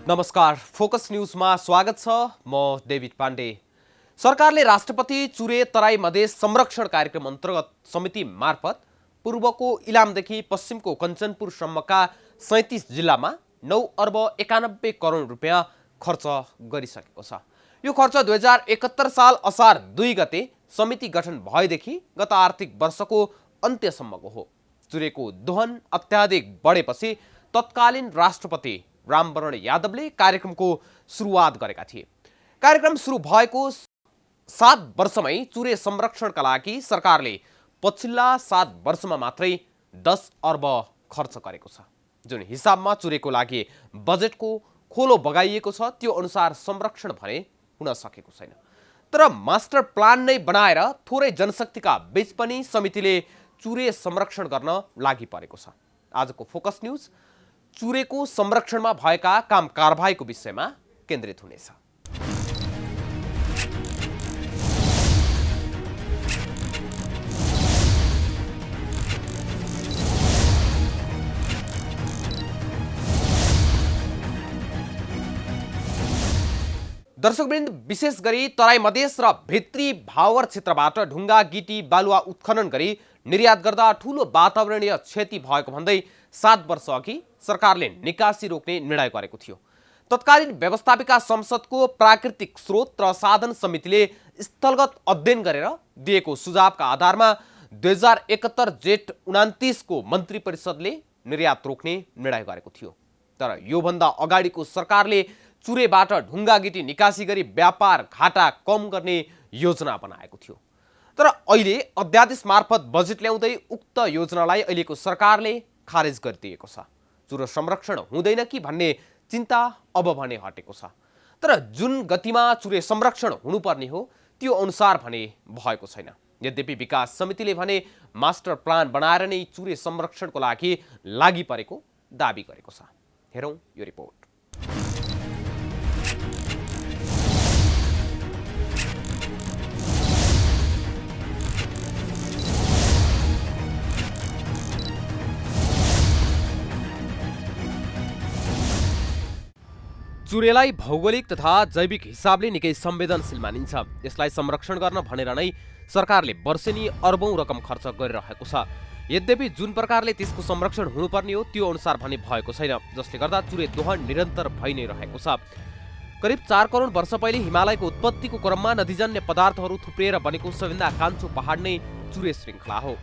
नमस्कार, फोकस न्यूजमा स्वागत छ। म डेभिड पाण्डे। सरकारले राष्ट्रपति चुरे तराई मधेस संरक्षण कार्यक्रम अन्तर्गत समिति मार्फत पूर्वको इलामदेखि पश्चिमको कञ्चनपुरसम्मका 37 जिल्लामा 9 अर्ब 91 करोड रुपियाँ खर्च गरिसकेको छ। यो खर्च 2071 साल असार 2 गते समिति गठन भएदेखि गत आर्थिक वर्षको अन्त्यसम्मको हो। चुरेको दोहन अत्याधिक बढेपछि तत्कालीन राष्ट्रपति रामवरण यादवले कार्यक्रमको सुरुवात गरेका थिए। कार्यक्रम सुरु भएको 7 वर्षमै चुरे संरक्षणका लागि सरकारले पछिल्ला 7 वर्षमा मात्रै 10 अर्ब खर्च गरेको छ। जुन हिसाबमा चुरेको लागि बजेटको खोलो बगाइएको छ त्यो अनुसार संरक्षण भने हुन सकेको छैन। तर मास्टर प्लान नै बनाएर थोरै जनशक्तिका बीच पनि समितिले चुरे संरक्षण गर्न लागि परेको छ। आजको फोकस न्यूज चुरेको संरक्षणमा भएका काम कारबाहीको विषयमा केन्द्रित हुनेछ। दर्शकवृन्द, विशेष गरी तराई मधेस र भित्री भावर क्षेत्रबाट ढुङ्गा गिटी बालुवा उत्खनन गरी निर्यात गर्दा ठूलो वातावरणीय क्षति भएको भन्दै 7 वर्ष अघि सरकारले निकासी रोक्ने निर्णय गरेको थियो। तत्कालीन व्यवस्थापिका संसदको प्राकृतिक स्रोत र साधन समितिले स्थलगत अध्ययन गरेर दिएको सुझावका आधारमा 2071 जेठ 29 को मन्त्री परिषदले निर्यात रोक्ने निर्णय गरेको थियो। तर योभन्दा अगाडिको सरकारले चुरेबाट ढुङ्गा गिटी निकासी गरी व्यापार घाटा कम गर्ने योजना बनाएको थियो। तर अहिले अध्यादेश मार्फत बजेट ल्याउँदै उक्त योजनालाई अहिलेको सरकारले खारेज गरिदिएको छ। चुरो संरक्षण हुँदैन कि भन्ने चिन्ता अब भने हटेको छ। तर जुन गतिमा चुरे संरक्षण हुनुपर्ने हो त्यो अनुसार भने भएको छैन। यद्यपि विकास समितिले भने मास्टर प्लान बनाएर नै चुरे संरक्षणको लागि परेको दाबी गरेको छ। हेरौँ यो रिपोर्ट। चुरेलाई भौगोलिक तथा जैविक हिसाबले निकै संवेदनशील मानिन्छ। यसलाई संरक्षण गर्न भनेर नै सरकारले वर्षेनी अर्बौं रकम खर्च गरिरहेको छ। यद्यपि जुन प्रकारले त्यसको संरक्षण हुनुपर्ने हो त्यो अनुसार भने भएको छैन, जसले गर्दा चुरे दोहन निरन्तर भइ नै रहेको छ। करिब 4 करोड वर्ष पहिले हिमालयको उत्पत्तिको क्रममा नदीजन्य पदार्थहरू थुप्रिएर बनेको सबैभन्दा कान्छो पहाड नै चुरे श्रृङ्खला हो।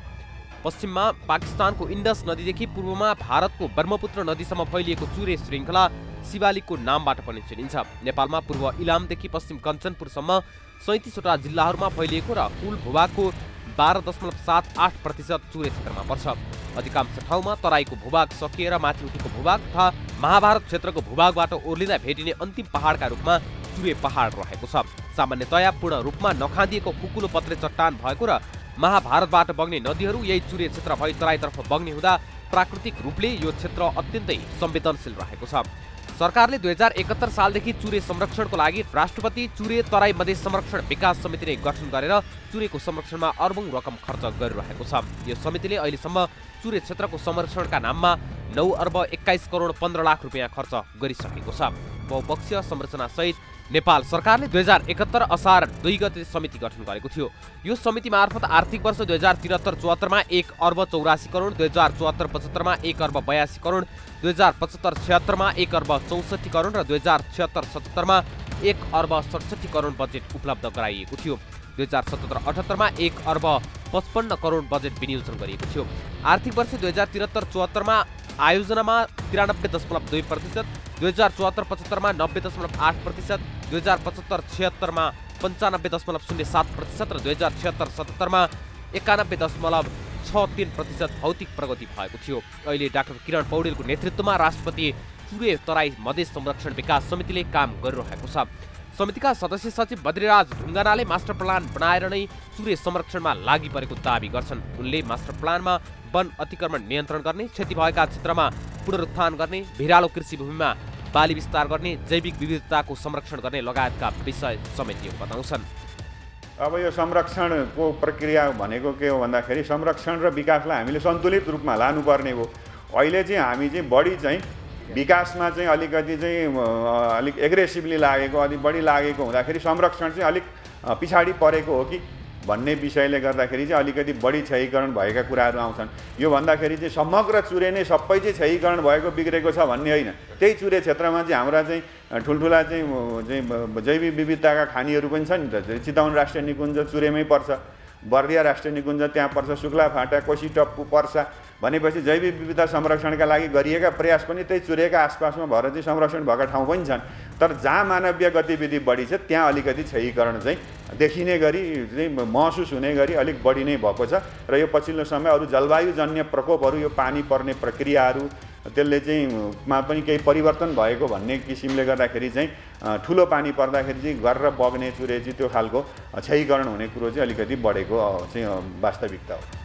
पश्चिममा पाकिस्तानको इन्डस नदीदेखि पूर्वमा भारतको ब्रह्मपुत्र नदीसम्म फैलिएको चुरे श्रृङ्खला शिवालिकको नामबाट पनि चिनिन्छ। नेपालमा पूर्व इलामदेखि पश्चिम कञ्चनपुरसम्म 37 वटा जिल्लाहरूमा फैलिएको र कुल भूभागको 12.78% चुरे क्षेत्रमा पर्छ। अधिकांश ठाउँमा तराईको भूभाग सकिएर माथि उठेको भूभाग तथा महाभारत क्षेत्रको भूभागबाट ओर्लिँदा भेटिने अन्तिम पहाडका रूपमा चुरे पहाड रहेको छ। सामान्यतया पूर्ण रूपमा नखाँदिएको कुकुलो पत्रे चट्टान भएको र महाभारतबाट बग्ने नदीहरू यही चुरे क्षेत्र भई तराईतर्फ बग्ने हुँदा प्राकृतिक रूपले यो क्षेत्र अत्यन्तै संवेदनशील रहेको छ। सरकारले 2071 सालदेखि चुरे संरक्षणको लागि राष्ट्रपति चुरे तराई मधेस संरक्षण विकास समिति नै गठन गरेर चुरेको संरक्षणमा अर्बौं रकम खर्च गरिरहेको छ। यो समितिले अहिलेसम्म चुरे क्षेत्रको संरक्षणका नाममा 9 अर्ब 21 करोड 15 लाख रुपियाँ खर्च गरिसकेको छ। बहुपक्षीय संरचना सहित नेपाल सरकारले 2071 असार 2 गते समिति गठन गरेको थियो। यो समिति मार्फत आर्थिक वर्ष 2073-74 मा 1 अर्ब 84 करोड, 2074-75 मा 1 अर्ब 82 करोड, 2075-76 मा 1 अर्ब 64 करोड र 2076-77 मा 1 अर्ब 67 करोड बजेट उपलब्ध गराइएको थियो। 2077-78 मा 1 अर्ब 55 करोड बजेट विनियोजन गरिएको थियो। आर्थिक वर्ष 2073-74 मा आयोजनामा 93.2%, 2074-75 मा 90.8%, 2075-76 मा 95.07% र 2076-77 मा 91.63% भौतिक प्रगति भएको थियो। अहिले डाक्टर किरण पौडेलको नेतृत्वमा राष्ट्रपति चुरे तराई मधेस संरक्षण विकास समितिले काम गरिरहेको छ। समितिका सदस्य सचिव बद्रीराज ढुङ्गानाले मास्टर प्लान बनाएर नै चुरे संरक्षणमा लागि परेको दाबी गर्छन्। उनले मास्टर प्लानमा वन अतिक्रमण नियन्त्रण गर्ने, क्षति भएका क्षेत्रमा पुनरुत्थान गर्ने, भिरालो कृषि भूमिमा बाली विस्तार गर्ने, जैविक विविधताको संरक्षण गर्ने लगायतका विषय समेटिएको बताउँछन्। अब यो संरक्षणको प्रक्रिया भनेको के हो भन्दाखेरि संरक्षण र विकासलाई हामीले सन्तुलित रूपमा लानुपर्ने हो। अहिले चाहिँ हामी चाहिँ बढी चाहिँ विकासमा चाहिँ अलिकति चाहिँ अलिक एग्रेसिभली लागेको, अलिक बढी लागेको हुँदाखेरि संरक्षण चाहिँ अलिक पछाडि परेको हो कि भन्ने विषयले गर्दाखेरि चाहिँ अलिकति बढी क्षयीकरण भएका कुराहरू आउँछन्। यो भन्दाखेरि चाहिँ समग्र चुरे नै सबै चाहिँ क्षयीकरण भएको बिग्रेको छ भन्ने होइन। त्यही चुरे क्षेत्रमा चाहिँ हाम्रा चाहिँ ठुल्ठुला चाहिँ जैविक विविधताका खानीहरू पनि छन् नि त। चितवन राष्ट्रिय निकुञ्ज चुरेमै पर्छ, बर्दिया राष्ट्रिय निकुञ्ज त्यहाँ पर्छ, शुक्ला फाटा, कोशी टप्पू पर्छ भनेपछि जैविक विविधता संरक्षणका लागि गरिएका प्रयास पनि त्यही चुरेका आसपासमा भएर चाहिँ संरक्षण भएका ठाउँ पनि छन्। तर जहाँ मानवीय गतिविधि बढी छ त्यहाँ अलिकति क्षयीकरण चाहिँ देखिने गरी चाहिँ महसुस हुने गरी अलिक बढी नै भएको छ। र यो पछिल्लो समय अरू जलवायुजन्य प्रकोपहरू, यो पानी पर्ने प्रक्रियाहरू त्यसले चाहिँ मा पनि केही परिवर्तन भएको भन्ने किसिमले गर्दाखेरि चाहिँ ठुलो पानी पर्दाखेरि चाहिँ गरेर बग्ने चुरे चाहिँ त्यो खालको क्षयीकरण हुने कुरो चाहिँ अलिकति बढेको चाहिँ वास्तविकता हो।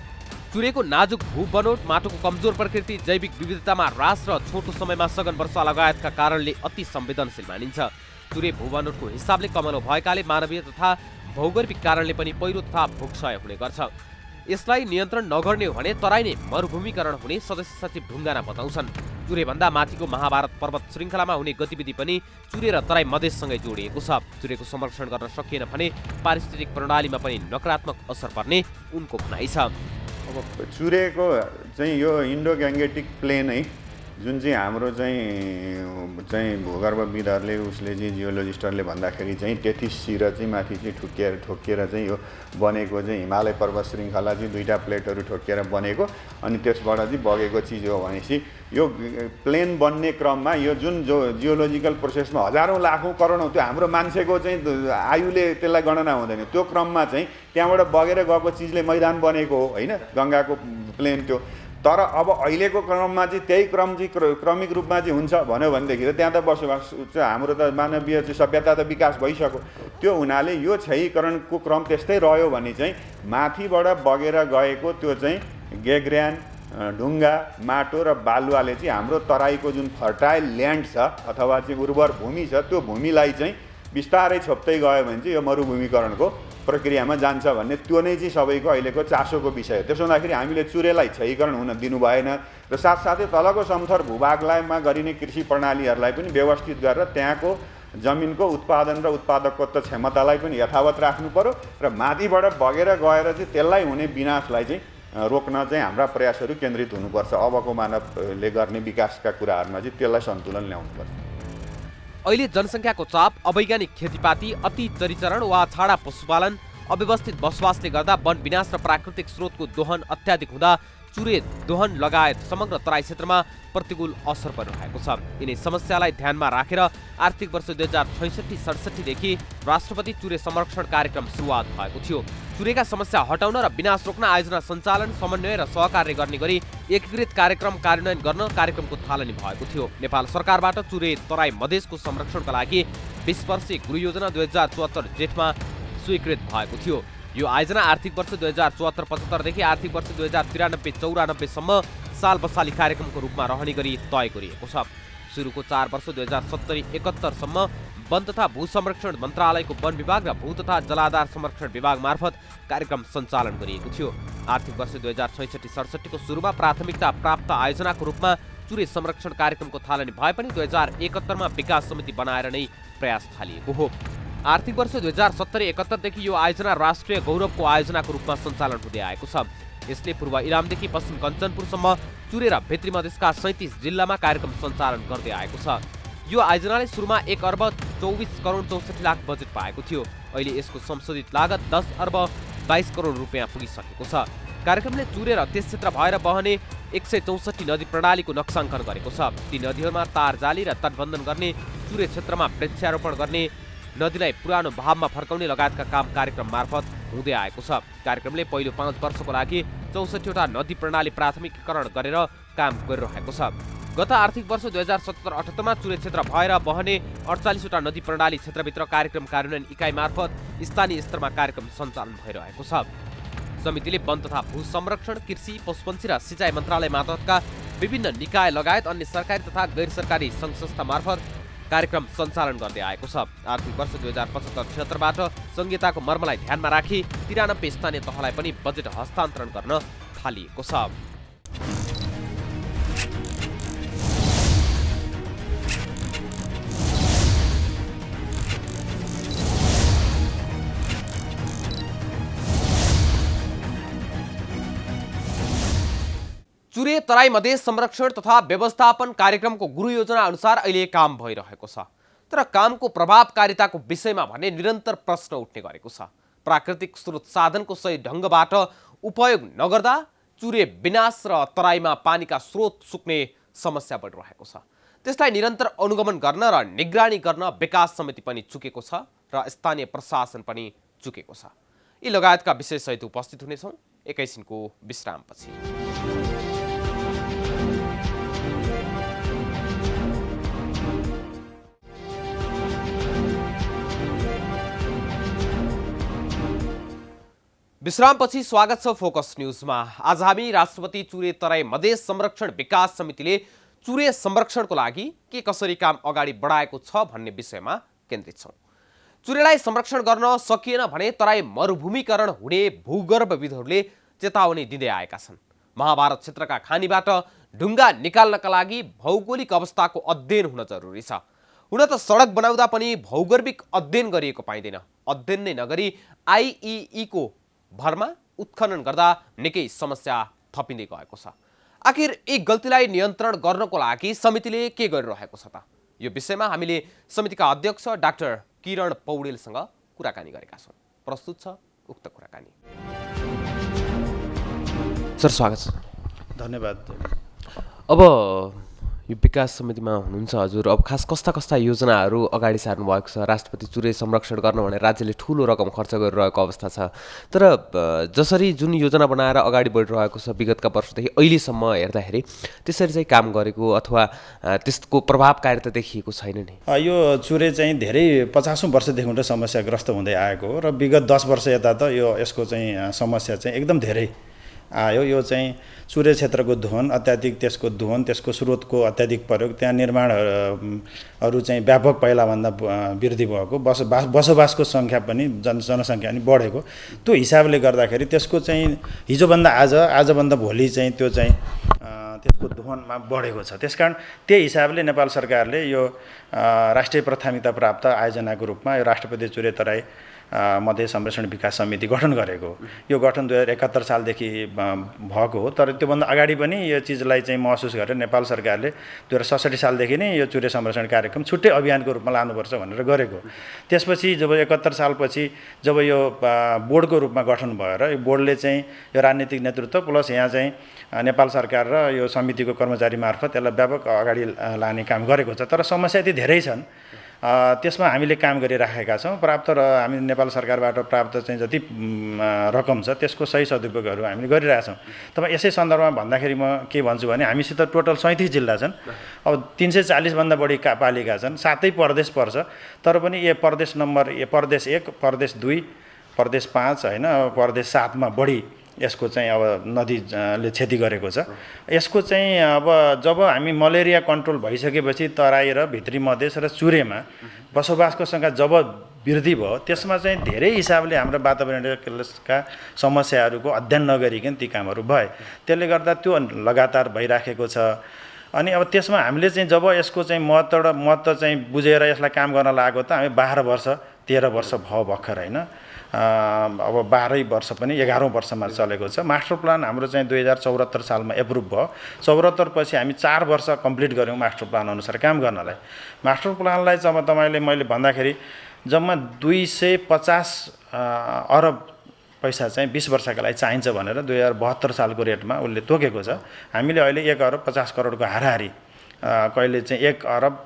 चुरेको नाजुक भू बनोट, माटोको कमजोर प्रकृति, जैविक विविधतामा ह्रास र छोटो समयमा सघन वर्षा लगायतका कारणले अति संवेदनशील मानिन्छ। चुरे भू बनोटको हिसाबले कमलो भएकाले मानवीय तथा भौगोलिक कारणले पनि पहिरो तथा भूक्षय हुने गर्छ। यसलाई नियन्त्रण नगर्ने हो भने तराई नै मरुभूमीकरण हुने सदस्य सचिव ढुङ्गाना बताउँछन्। चुरेभन्दा माथिको महाभारत पर्वत श्रृङ्खलामा हुने गतिविधि पनि चुरे र तराई मधेससँगै जोडिएको छ। चुरेको संरक्षण गर्न सकिएन भने पारिस्थितिक प्रणालीमा पनि नकारात्मक असर पर्ने उनको भनाइ छ। अब चुरेको चाहिँ यो इन्डो ग्याङ्गेटिक प्लेन है, जुन चाहिँ हाम्रो चाहिँ भूगर्भविदहरूले उसले चाहिँ जियोलोजिस्टहरूले भन्दाखेरि चाहिँ 33 चाहिँ माथि चाहिँ ठोकिएर चाहिँ यो बनेको चाहिँ हिमालय पर्वत श्रृङ्खला चाहिँ दुईवटा प्लेटहरू ठोकिएर बनेको अनि त्यसबाट चाहिँ बगेको चिज हो भनेपछि यो प्लेन बन्ने क्रममा यो जुन जो जियोलोजिकल प्रोसेसमा हजारौँ लाखौँ करोडौँ त्यो हाम्रो मान्छेको चाहिँ आयुले त्यसलाई गणना हुँदैन। त्यो क्रममा चाहिँ त्यहाँबाट बगेर गएको चिजले मैदान बनेको हो होइन, गङ्गाको प्लेन त्यो। तर अब अहिलेको क्रममा चाहिँ त्यही क्रम चाहिँ क्रमिक रूपमा चाहिँ हुन्छ भन्यो भनेदेखि त त्यहाँ त बसोबास चाहिँ हाम्रो त मानवीय चाहिँ सभ्यता त विकास भइसक्यो। त्यो हुनाले यो क्षयीकरणको क्रम त्यस्तै रह्यो भने चाहिँ माथिबाट बगेर गएको त्यो चाहिँ गेग्र्यान, ढुङ्गा, माटो र बालुवाले चाहिँ हाम्रो तराईको जुन फर्टाइल ल्यान्ड छ अथवा चाहिँ उर्वर भूमि छ त्यो भूमिलाई चाहिँ बिस्तारै छोप्दै गयो भने चाहिँ यो मरुभूमिकरणको प्रक्रियामा जान्छ भन्ने त्यो नै चाहिँ सबैको अहिलेको चासोको विषय हो। त्यसो हुँदाखेरि हामीले चुरेलाई क्षयीकरण हुन दिनु भएन र साथसाथै तलको समथर भूभागलाईमा गरिने कृषि प्रणालीहरूलाई पनि व्यवस्थित गरेर त्यहाँको जमिनको उत्पादन र उत्पादकत्व क्षमतालाई पनि यथावत राख्नु पर्यो र माथिबाट बगेर गएर चाहिँ त्यसलाई हुने विनाशलाई चाहिँ रोक्न चाहिँ हाम्रा प्रयासहरू केन्द्रित हुनुपर्छ। अबको मानवले गर्ने विकासका कुराहरूमा चाहिँ त्यसलाई सन्तुलन ल्याउनुपर्छ। अहिले जनसङ्ख्याको चाप, अवैज्ञानिक खेतीपाती, अति चरीचरण वा छाडा पशुपालन, अव्यवस्थित बसोबासले गर्दा वन विनाश र प्राकृतिक स्रोतको दोहन अत्याधिक हुँदा चुरे दोहन लगायत समग्र तराई क्षेत्रमा प्रतिकूल असर परिरहेको छ। यिनै समस्यालाई ध्यानमा राखेर आर्थिक वर्ष 2066-67 देखि राष्ट्रपति चुरे संरक्षण कार्यक्रम सुरुवात भएको थियो। चुरेका समस्या हटाउन र विनाश रोक्न आयोजना सञ्चालन, समन्वय र सहकार्य गर्ने गरी एकीकृत कार्यक्रम कार्यान्वयन गर्न कार्यक्रमको थालनी भएको थियो। नेपाल सरकारबाट चुरे तराई मधेसको संरक्षणका लागि 20 वर्षीय गृहयोजना 2074 जेठमा स्वीकृत भएको थियो। यो आयोजना आर्थिक वर्ष 2074-75 देखि आर्थिक वर्ष 2093-94 सम्म साल बसाली कार्यक्रमको रूपमा रहने गरी तय गरिएको छ। सुरुको 4 वर्ष 2070-71 सम्म वन तथा भू संरक्षण मन्त्रालयको वन विभाग र भू तथा जलाधार संरक्षण विभाग मार्फत कार्यक्रम सञ्चालन गरिएको थियो। आर्थिक वर्ष 2066-67 को सुरुमा प्राथमिकता प्राप्त आयोजनाको रूपमा चुरे संरक्षण कार्यक्रमको थालनी भए पनि 2071 मा विकास समिति बनाएर नै प्रयास थालिएको हो। आर्थिक वर्ष 2070-71 देखि यो आयोजना राष्ट्रिय गौरवको आयोजनाको रूपमा सञ्चालन हुँदै आएको छ। यसले पूर्व इलामदेखि पश्चिम कञ्चनपुरसम्म चुरे र भित्री मधेसका 37 जिल्लामा कार्यक्रम सञ्चालन गर्दै आएको छ। यो आयोजनाले सुरुमा 1 अर्ब 24 करोड 64 लाख बजेट पाएको थियो। अहिले यसको संशोधित लागत 10 अर्ब 22 करोड रुपियाँ पुगिसकेको छ। कार्यक्रमले चुरे र त्यस क्षेत्र भएर बहने 164 नदी प्रणालीको नक्साङ्कन गरेको छ। ती नदीहरूमा तार जाली र तटबन्धन गर्ने, चुरे क्षेत्रमा वृक्षारोपण गर्ने, नदीलाई पुरानो भावमा फर्काउने लगायतका काम कार्यक्रम मार्फत हुँदै आएको छ। कार्यक्रमले पहिलो 5 वर्षको लागि 64 वटा नदी प्रणाली प्राथमिकीकरण गरेर काम गरिरहेको छ। गत आर्थिक वर्ष 2077-78 मा चुरे क्षेत्र भएर बहने 48 वटा नदी प्रणाली क्षेत्रभित्र कार्यक्रम कार्यान्वयन इकाइ मार्फत स्थानीय स्तरमा कार्यक्रम सञ्चालन भइरहेको छ। समितिले वन तथा भू संरक्षण, कृषि, पशुपन्छी र सिँचाइ मन्त्रालय मार्फतका विभिन्न निकाय लगायत अन्य सरकारी तथा गैर सरकारी सङ्घ संस्था मार्फत कार्यक्रम सञ्चालन गर्दै आएको छ। आर्थिक वर्ष 2075-76 बाट संहिताको मर्मलाई ध्यानमा राखी 93 स्थानीय तहलाई पनि बजेट हस्तान्तरण गर्न थालिएको छ। चुरे तराई मधेस संरक्षण तथा व्यवस्थापन कार्यक्रमको गुरु योजना अनुसार अहिले काम भइरहेको छ। तर कामको प्रभावकारिताको विषयमा भने निरन्तर प्रश्न उठ्ने गरेको छ। प्राकृतिक स्रोत साधनको सही ढङ्गबाट उपयोग नगर्दा चुरे विनाश र तराईमा पानीका स्रोत सुक्ने समस्या बढिरहेको छ। त्यसलाई निरन्तर अनुगमन गर्न र निगरानी गर्न विकास समिति पनि चुकेको छ र स्थानीय प्रशासन पनि चुकेको छ। यी लगायतका विषयसहित उपस्थित हुनेछौँ एकैछिनको विश्रामपछि। विश्रामपछि स्वागत छ फोकस न्यूजमा। आज हामी राष्ट्रपति चुरे तराई मधेस संरक्षण विकास समितिले चुरे संरक्षणको लागि के कसरी काम अगाडि बढाएको छ भन्ने विषयमा केन्द्रित छौँ। चुरेलाई संरक्षण गर्न सकिएन भने तराई मरुभूमिकरण हुने भूगर्भविदहरूले चेतावनी दिँदै आएका छन्। महाभारत क्षेत्रका खानीबाट ढुङ्गा निकाल्नका लागि भौगोलिक अवस्थाको अध्ययन हुन जरुरी छ। हुन त सडक बनाउँदा पनि भौगर्भिक अध्ययन गरिएको पाइँदैन। अध्ययन नै नगरी आइइई को भरमा उत्खनन गर्दा निकै समस्या थपिँदै गएको छ। आखिर यी गल्तीलाई नियन्त्रण गर्नको लागि समितिले के गरिरहेको छ त? यो विषयमा हामीले समितिका अध्यक्ष डाक्टर किरण पौडेलसँग कुराकानी गरेका छौँ। प्रस्तुत छ उक्त कुराकानी। सर स्वागत छ। धन्यवाद। अब यो विकास समितिमा हुनुहुन्छ हजुर, अब खास कस्ता कस्ता योजनाहरू अगाडि सार्नु भएको छ? राष्ट्रपति चुरे संरक्षण गर्न भने राज्यले ठुलो रकम खर्च गरिरहेको अवस्था छ। तर जसरी जुन योजना बनाएर अगाडि बढिरहेको छ विगतका वर्षदेखि अहिलेसम्म हेर्दाखेरि त्यसरी चाहिँ काम गरेको अथवा त्यसको प्रभावकारिता देखिएको छैन नि। यो चुरे चाहिँ धेरै 50औं वर्षदेखि समस्याग्रस्त हुँदै आएको हो र विगत 10 वर्ष यता त यसको चाहिँ समस्या चाहिँ एकदम धेरै आयो। यो चाहिँ चुरे क्षेत्रको धुवन अत्याधिक, त्यसको धुवन, त्यसको स्रोतको अत्याधिक प्रयोग, त्यहाँ निर्माणहरू चाहिँ व्यापक पहिलाभन्दा वृद्धि भएको, बसोबासको सङ्ख्या पनि जनसङ्ख्या पनि बढेको, त्यो हिसाबले गर्दाखेरि त्यसको चाहिँ हिजोभन्दा आजभन्दा भोलि चाहिँ त्यो चाहिँ त्यसको धुवनमा बढेको छ। त्यसकारण त्यही हिसाबले नेपाल सरकारले यो राष्ट्रिय प्राथमिकता प्राप्त आयोजनाको रूपमा यो राष्ट्रपति चुरे तराई मधेस संरक्षण विकास समिति गठन गरेको। यो गठन 2071 सालदेखि भएको हो। तर त्योभन्दा अगाडि पनि यो चिजलाई चाहिँ महसुस गरेर नेपाल सरकारले 2067 सालदेखि नै यो चुरे संरक्षण कार्यक्रम छुट्टै अभियानको रूपमा लानुपर्छ भनेर गरेको। त्यसपछि जब 71 सालपछि जब यो बोर्डको रूपमा गठन भएर यो बोर्डले चाहिँ यो राजनीतिक नेतृत्व प्लस यहाँ चाहिँ नेपाल सरकार र यो समितिको कर्मचारी मार्फत यसलाई व्यापक अगाडि लाने काम गरेको छ। तर समस्या यति धेरै छन्, त्यसमा हामीले काम गरिराखेका छौँ। हामी नेपाल सरकारबाट प्राप्त चाहिँ जति रकम छ त्यसको सही सदुपयोगहरू हामीले गरिरहेछौँ। तपाईँ यसै सन्दर्भमा भन्दाखेरि म के भन्छु भने हामीसित टोटल 37 जिल्ला छन्। अब 340 भन्दा बढी पालिका छन्, 7 प्रदेश पर्छ। तर पनि यो प्रदेश नम्बर प्रदेश 1, प्रदेश 2, प्रदेश 5 होइन, प्रदेश 7 मा बढी यसको चाहिँ अब नदीले क्षति गरेको छ। यसको चाहिँ अब जब हामी मलेरिया कन्ट्रोल भइसकेपछि तराई र भित्री मधेस र चुरेमा बसोबासको सङ्ख्या जब वृद्धि भयो, त्यसमा चाहिँ धेरै हिसाबले हाम्रो वातावरणका समस्याहरूको अध्ययन नगरिकन ती कामहरू भए। त्यसले गर्दा त्यो लगातार भइराखेको छ। अनि अब त्यसमा हामीले चाहिँ जब यसको चाहिँ महत्त्व चाहिँ बुझेर यसलाई काम गर्न लागेको त हामी 12 वर्ष 13 वर्ष भयो भर्खर होइन। अब 12 वर्ष पनि 11औं वर्षमा चलेको छ। मास्टर प्लान हाम्रो चाहिँ 2074 सालमा एप्रुभ भयो। 74 पछि हामी 4 वर्ष कम्प्लिट गऱ्यौँ मास्टर प्लान अनुसार काम गर्नलाई। मास्टर प्लानलाई जब मैले भन्दाखेरि जम्मा 250 अरब पैसा चाहिँ 20 वर्षका लागि चाहिन्छ भनेर 2072 सालको रेटमा उसले तोकेको छ। हामीले अहिले 1 अरब 50 करोडको हाराहारी कहिले चाहिँ 1 अरब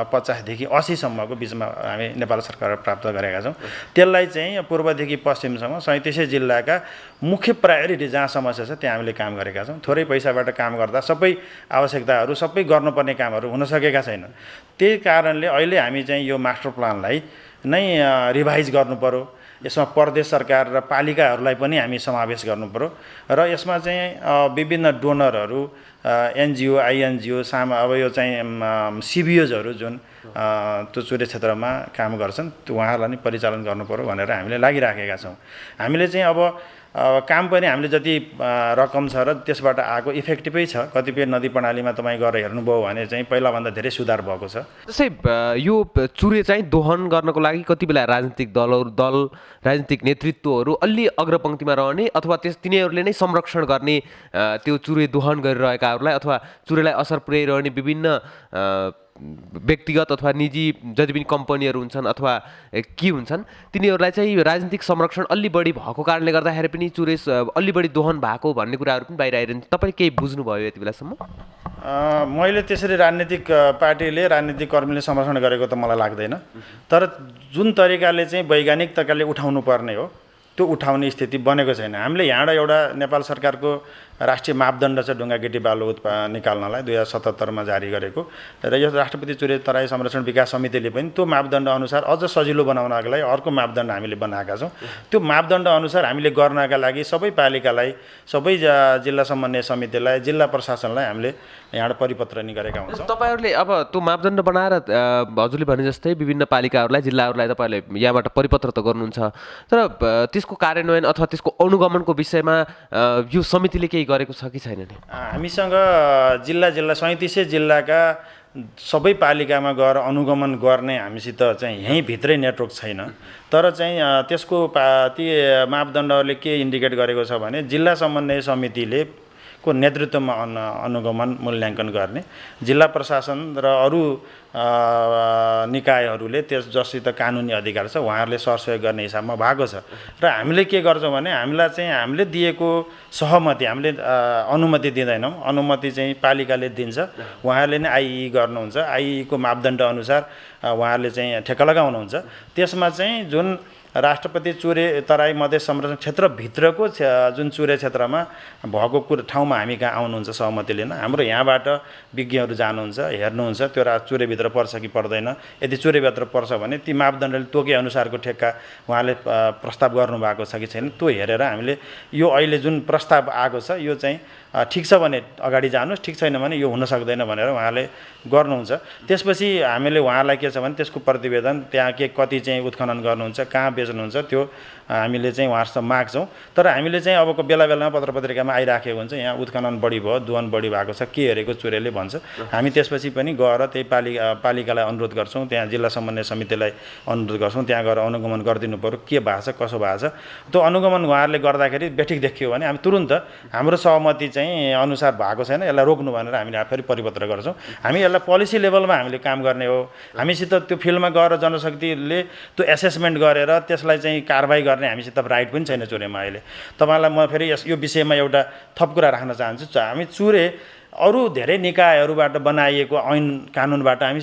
50 देखि 80 सम्मको बिचमा हामी नेपाल सरकार प्राप्त गरेका छौँ। त्यसलाई चाहिँ पूर्वदेखि पश्चिमसम्म 37 जिल्लाका मुख्य प्रायोरिटी जहाँ समस्या छ त्यहाँ हामीले काम गरेका छौँ। थोरै पैसाबाट काम गर्दा सबै आवश्यकताहरू सबै गर्नुपर्ने कामहरू हुन सकेका छैनन्। त्यही कारणले अहिले हामी चाहिँ यो मास्टर प्लानलाई नै रिभाइज गर्नु पर्यो। यसमा प्रदेश सरकार र पालिकाहरूलाई पनि हामी समावेश गर्नु पर्यो र यसमा चाहिँ विभिन्न डोनरहरू, एनजिओ, आइएनजिओ, अब यो चाहिँ सिबिओजहरू जुन त्यो चुरे क्षेत्रमा काम गर्छन् त्यो उहाँहरूलाई पनि परिचालन गर्नु पर्यो भनेर हामीले लागिराखेका छौँ। हामीले चाहिँ अब काम पनि हामीले जति रकम छ र त्यसबाट आएको इफेक्टिभै छ। कतिपय नदी प्रणालीमा तपाईँ गएर हेर्नुभयो भने चाहिँ पहिलाभन्दा धेरै सुधार भएको छ। जस्तै यो चुरे चाहिँ दोहन गर्नको लागि कति बेला राजनीतिक राजनीतिक नेतृत्वहरू अलि अग्रपङ्क्तिमा रहने अथवा तिनीहरूले नै संरक्षण गर्ने त्यो चुरे दोहन गरिरहेकाहरूलाई अथवा चुरेलाई असर पुर्याइरहने विभिन्न व्यक्तिगत अथवा निजी जति पनि कम्पनीहरू हुन्छन् अथवा के हुन्छन् तिनीहरूलाई चाहिँ राजनीतिक संरक्षण अलि बढी भएको कारणले गर्दाखेरि पनि चुरे अलि बढी दोहन भएको भन्ने कुराहरू पनि बाहिर आइरहन्छ। तपाईँले केही बुझ्नुभयो यति बेलासम्म? मैले त्यसरी राजनीतिक पार्टीले राजनीतिक कर्मीले संरक्षण गरेको त मलाई लाग्दैन। तर जुन तरिकाले चाहिँ वैज्ञानिक तरिकाले उठाउनु पर्ने हो त्यो उठाउने स्थिति बनेको छैन। हामीले यहाँबाट एउटा नेपाल सरकारको राष्ट्रिय मापदण्ड छ ढुङ्गा गिटी बालु निकाल्नलाई 2077 जारी गरेको र यो राष्ट्रपति चुरे तराई संरक्षण विकास समितिले पनि त्यो मापदण्ड अनुसार अझ सजिलो बनाउनका लागि अर्को मापदण्ड हामीले बनाएका छौँ। त्यो मापदण्ड अनुसार हामीले गर्नका लागि सबै पालिकालाई, सबै जिल्ला समन्वय समितिलाई, जिल्ला प्रशासनलाई हामीले यहाँबाट परिपत्र नि गरेका हुन्छौँ। तपाईँहरूले अब त्यो मापदण्ड बनाएर हजुरले भने जस्तै विभिन्न पालिकाहरूलाई, जिल्लाहरूलाई तपाईँहरूले यहाँबाट परिपत्र त गर्नुहुन्छ, तर त्यसको कार्यान्वयन अथवा त्यसको अनुगमनको विषयमा यो समितिले केही गरेको छ कि छैन नि? हामीसँग जिल्ला 37 जिल्लाका सबै पालिकामा गएर अनुगमन गर्ने हामीसित चाहिँ यहीँभित्रै नेटवर्क छैन। तर चाहिँ त्यसको ती मापदण्डहरूले के इन्डिकेट गरेको छ भने जिल्ला समन्वय समितिले को नेतृत्वमा अनुगमन मूल्याङ्कन गर्ने, जिल्ला प्रशासन र अरू निकायहरूले त्यस जसित कानुनी अधिकार छ उहाँहरूले सरसहयोग गर्ने हिसाबमा भएको छ। र हामीले के गर्छौँ भने हामीलाई चाहिँ हामीले दिएको सहमति हामीले अनुमति दिँदैनौँ। अनुमति चाहिँ पालिकाले दिन्छ, उहाँहरूले नै आइई गर्नुहुन्छ। आइईको मापदण्ड अनुसार उहाँहरूले चाहिँ ठेक्का लगाउनुहुन्छ। त्यसमा चाहिँ जुन राष्ट्रपति चुरे तराई मधेस संरक्षण क्षेत्रभित्रको जुन चुरे क्षेत्रमा भएको ठाउँमा हामी कहाँ आउनुहुन्छ सहमति लिन, हाम्रो यहाँबाट विज्ञहरू जानुहुन्छ, हेर्नुहुन्छ त्यो चुरेभित्र पर्छ कि पर्दैन। यदि चुरेभित्र पर्छ भने ती मापदण्डले तोके अनुसारको ठेक्का उहाँले प्रस्ताव गर्नुभएको छ कि छैन त्यो हेरेर हामीले यो अहिले जुन प्रस्ताव आएको छ यो चाहिँ ठिक छ भने अगाडि जानुहोस्, ठिक छैन भने यो हुन सक्दैन भनेर उहाँले गर्नुहुन्छ। त्यसपछि हामीले उहाँलाई के छ भने त्यसको प्रतिवेदन त्यहाँ के कति चाहिँ उत्खनन गर्नुहुन्छ, कहाँ बेच्नुहुन्छ त्यो हामीले चाहिँ उहाँहरूसँग माग्छौँ। तर हामीले चाहिँ अबको बेला बेलामा पत्रपत्रिकामा आइराखेको हुन्छ यहाँ उत्खनन बढी भयो, दोहन बढी भएको छ, के हेरेको चुरेले भन्छ। हामी त्यसपछि पनि गएर त्यही पालिकालाई अनुरोध गर्छौँ, त्यहाँ जिल्ला समन्वय समितिलाई अनुरोध गर्छौँ, त्यहाँ गएर अनुगमन गरिदिनु पऱ्यो के भएको छ कसो भएको छ। त्यो अनुगमन उहाँहरूले गर्दाखेरि बेठिक देखियो भने हामी तुरुन्त हाम्रो सहमति चाहिँ अनुसार भएको छैन यसलाई रोक्नु भनेर हामीले फेरि परिपत्र गर्छौँ। हामी यसलाई पोलिसी लेभलमा हामीले काम गर्ने हो। हामीसित त्यो फिल्डमा गएर जनशक्तिले त्यो एसेसमेन्ट गरेर त्यसलाई चाहिँ कारबाही गर्ने हामीसित राइट पनि छैन चुरेमा अहिले। तपाईँलाई म फेरि यो विषयमा एउटा थप कुरा राख्न चाहन्छु। हामी चुरे अरू धेरै निकायहरूबाट बनाइएको ऐन कानुनबाट हामी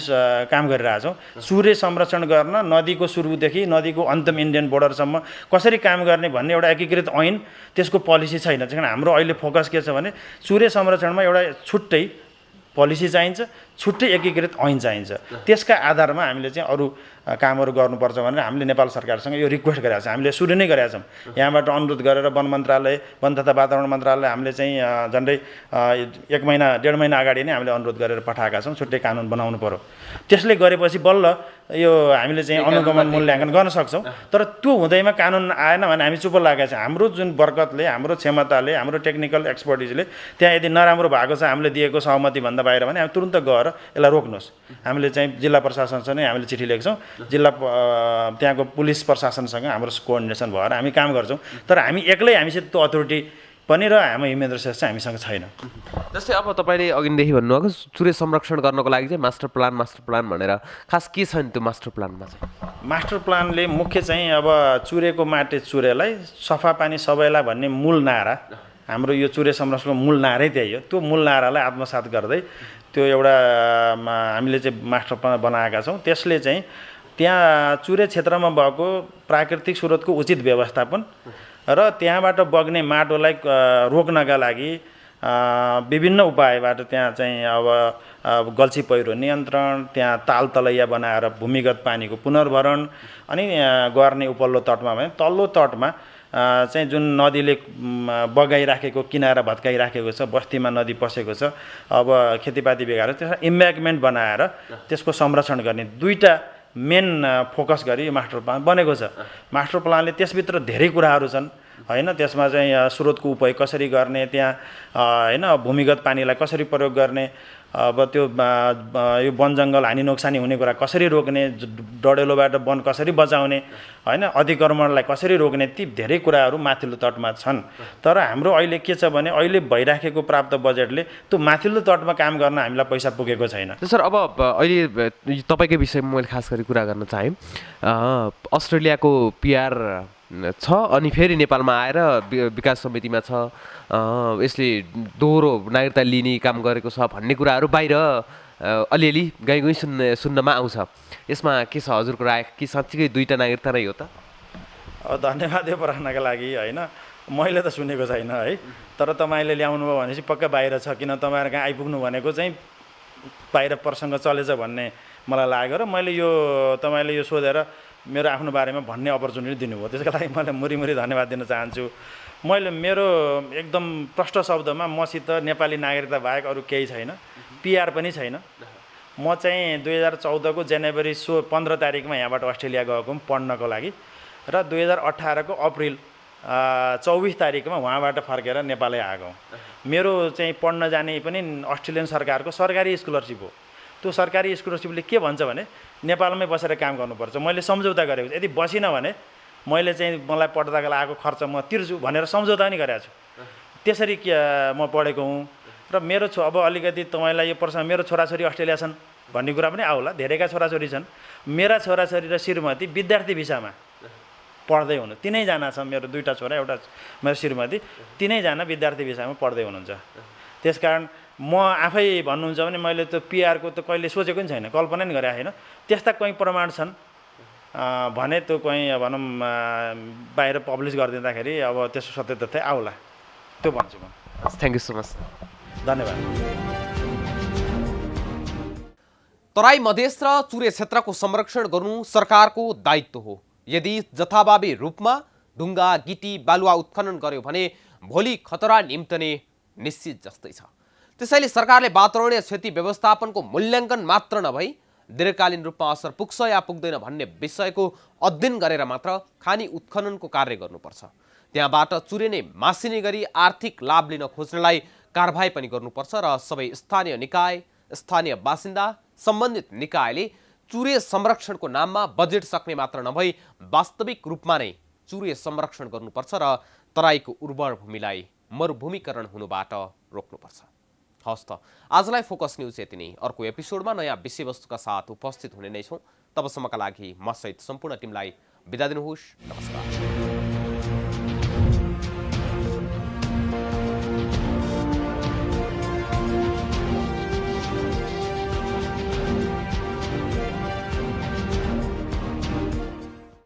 काम गरिरहेछौँ। चुरे संरक्षण गर्न नदीको सुरुदेखि नदीको अन्तिम इन्डियन बोर्डरसम्म कसरी काम गर्ने भन्ने एउटा एकीकृत ऐन त्यसको पोलिसी छैन। त्यही कारण हाम्रो अहिले फोकस के छ भने चुरे संरक्षणमा एउटा छुट्टै पोलिसी चाहिन्छ, छुट्टै एकीकृत ऐन चाहिन्छ। त्यसका आधारमा हामीले चाहिँ अरू कामहरू गर्नुपर्छ भनेर हामीले नेपाल सरकारसँग यो रिक्वेस्ट गरेका छौँ। हामीले सुरु नै गरेका छौँ। यहाँबाट अनुरोध गरेर वन मन्त्रालय, वन तथा वातावरण मन्त्रालय हामीले चाहिँ झन्डै 1 महिना 1.5 महिना अगाडि नै हामीले अनुरोध गरेर पठाएका छौँ। छुट्टै कानुन बनाउनु पर्यो। त्यसले गरेपछि बल्ल यो हामीले चाहिँ अनुगमन मूल्याङ्कन गर्न सक्छौँ। तर त्यो हुँदैमा कानुन आएन भने हामी चुप लागेका छौँ। हाम्रो जुन बरकतले, हाम्रो क्षमताले, हाम्रो टेक्निकल एक्सपर्टिजले त्यहाँ यदि नराम्रो भएको छ हामीले दिएको सहमतिभन्दा बाहिर भने हामी तुरुन्त गएर यसलाई रोक्नुहोस्। हामीले चाहिँ जिल्ला प्रशासनसँग नै हामीले चिठी लेख्छौँ। जिल्ला त्यहाँको पुलिस प्रशासनसँग हाम्रो कोअर्डिनेसन भएर हामी काम गर्छौँ। तर हामी एक्लै हामीसित त्यो अथोरिटी पनि र हाम्रो ह्युमन रिसोर्स चाहिँ हामीसँग छैन। जस्तै अब तपाईँले अघिदेखि भन्नुभएको चुरे संरक्षण गर्नको लागि चाहिँ मास्टर प्लान भनेर खास के छ नि त्यो मास्टर प्लानमा चाहिँ? मास्टर प्लानले मुख्य चाहिँ अब चुरेको माटे चुरेलाई सफा पानी सबैलाई भन्ने मूल नारा, हाम्रो यो चुरे संरक्षणको मूल नारै त्यही हो। त्यो मूल नारालाई आत्मसात गर्दै त्यो एउटा हामीले चाहिँ मास्टर प्लान बनाएका छौँ। त्यसले चाहिँ त्यहाँ चुरे क्षेत्रमा भएको प्राकृतिक स्रोतको उचित व्यवस्थापन र त्यहाँबाट बग्ने माटोलाई रोक्नका लागि विभिन्न उपायबाट त्यहाँ चाहिँ अब गल्छी पहिरो नियन्त्रण, त्यहाँ ताल तलैया बनाएर भूमिगत पानीको पुनर्भरण अनि गर्ने उपल्लो तटमा भने तल्लो तटमा चाहिँ जुन नदीले बगाइराखेको किनारा भत्काइराखेको छ, बस्तीमा नदी पसेको छ, अब खेतीपाती बिगाएर त्यसमा इम्ब्याङ्कमेन्ट बनाएर त्यसको संरक्षण गर्ने दुईटा मेन फोकस गरी यो मास्टर प्लान बनेको छ। मास्टर प्लानले त्यसभित्र धेरै कुराहरू छन्। होइन त्यसमा चाहिँ स्रोतको उपयोग कसरी गर्ने, त्यहाँ होइन भूमिगत पानीलाई कसरी प्रयोग गर्ने, अब त्यो यो वन जङ्गल हानि नोक्सानी हुने कुरा कसरी रोक्ने, डढेलोबाट वन कसरी बचाउने, होइन अतिक्रमणलाई कसरी रोक्ने, ती धेरै कुराहरू माथिल्लो तटमा छन्। तर हाम्रो अहिले के छ भने अहिले भइराखेको प्राप्त बजेटले त्यो माथिल्लो तटमा काम गर्न हामीलाई पैसा पुगेको छैन। सर अब अहिले तपाईँकै विषयमा मैले खास गरी कुरा गर्न चाहेँ। अस्ट्रेलियाको पिआर छ अनि फेरि नेपालमा आएर विकास समितिमा छ, यसले दोहोरो नागरिकता लिने काम गरेको छ भन्ने कुराहरू बाहिर अलिअलि गाई सुन्नमा आउँछ। यसमा के छ हजुरको राय, कि साँच्चीकै दुईवटा नागरिकता नै हो त? धन्यवाद यो प्रश्नका लागि। होइन मैले त सुनेको छैन है, तर तपाईँले ल्याउनु भयो भनेपछि पक्का बाहिर छ, किन तपाईँहरू कहाँ आइपुग्नु भनेको चाहिँ बाहिर प्रसङ्ग चलेछ भन्ने मलाई लाग्यो र मैले यो तपाईँले यो सोधेर मेरो आफ्नो बारेमा भन्ने अपर्च्युनिटी दिनुभयो, त्यसको लागि मैले मुरी धन्यवाद दिन चाहन्छु। मैले मेरो एकदम प्रष्ट शब्दमा मसित नेपाली नागरिकता बाहेक अरू केही छैन, पिआर पनि छैन। म चाहिँ 2014 को जनवरी 15 तारिकमा यहाँबाट अस्ट्रेलिया गएको पढ्नको लागि र 2018 को अप्रिल 24 तारिकमा वहाँबाट फर्केर नेपालै आएको। मेरो चाहिँ पढ्न जाने पनि अस्ट्रेलियन सरकारको सरकारी स्कलरसिप हो। त्यो सरकारी स्कलरसिपले के भन्छ भने नेपालमै बसेर काम गर्नुपर्छ। मैले सम्झौता गरेको छु, यदि बसिनँ भने मैले चाहिँ मलाई पढ्दाको लागेको खर्च म तिर्छु भनेर सम्झौता पनि गरेको छु। त्यसरी म पढेको हुँ र मेरो अब अलिकति तपाईँलाई यो प्रश्न, मेरो छोराछोरी अस्ट्रेलिया छन् भन्ने कुरा पनि आउला, धेरैका छोराछोरी छन्। मेरा छोराछोरी र श्रीमती विद्यार्थी भिसामा पढ्दै हुनु, तिनैजना छ, मेरो दुईवटा छोरा एउटा मेरो श्रीमती, तिनैजना विद्यार्थी भिसामा पढ्दै हुनुहुन्छ। त्यसकारण म आफै भन्नुहुन्छ भने मैले त्यो पिआरको त कहिले सोचेको पनि छैन, कल्पना पनि गरेको छैन। त्यस्ता कहीँ प्रमाण छन् भने त्यो कहीँ भनौँ बाहिर पब्लिस गरिदिँदाखेरि अब त्यसको सत्य तथ्य आउला, त्यो भन्छु म। Thank you so much. धन्यवाद। तराई मधेस र चुरे क्षेत्रको संरक्षण गर्नु सरकारको दायित्व हो। यदि जथाभावी रूपमा ढुङ्गा गिटी बालुवा उत्खनन गर्यो भने भोलि खतरा निम्तने निश्चित जस्तै छ। त्यसैले सरकारले वातावरणीय क्षति व्यवस्थापनको मूल्याङ्कन मात्र नभई दीर्घकालीन रूपमा असर पुग्छ या पुग्दैन भन्ने विषयको अध्ययन गरेर मात्र खानी उत्खननको कार्य गर्नुपर्छ। त्यहाँबाट चुरे नै मासिने गरी आर्थिक लाभ लिन खोज्नेलाई कारबाही पनि गर्नुपर्छ र सबै स्थानीय निकाय, स्थानीय बासिन्दा, सम्बन्धित निकायले चुरे संरक्षणको नाममा बजेट सक्ने मात्र नभई वास्तविक रूपमा नै चुरे संरक्षण गर्नुपर्छ र तराईको उर्वर भूमिलाई मरुभूमिकरण हुनुबाट रोक्नुपर्छ। हवस् त, आजलाई फोकस न्युज यति नै। अर्को एपिसोडमा नयाँ विषयवस्तुका साथ उपस्थित हुने नै छौँ। तबसम्मका लागि म सहित सम्पूर्ण टिमलाई बिदा दिनुहोस्। नमस्कार।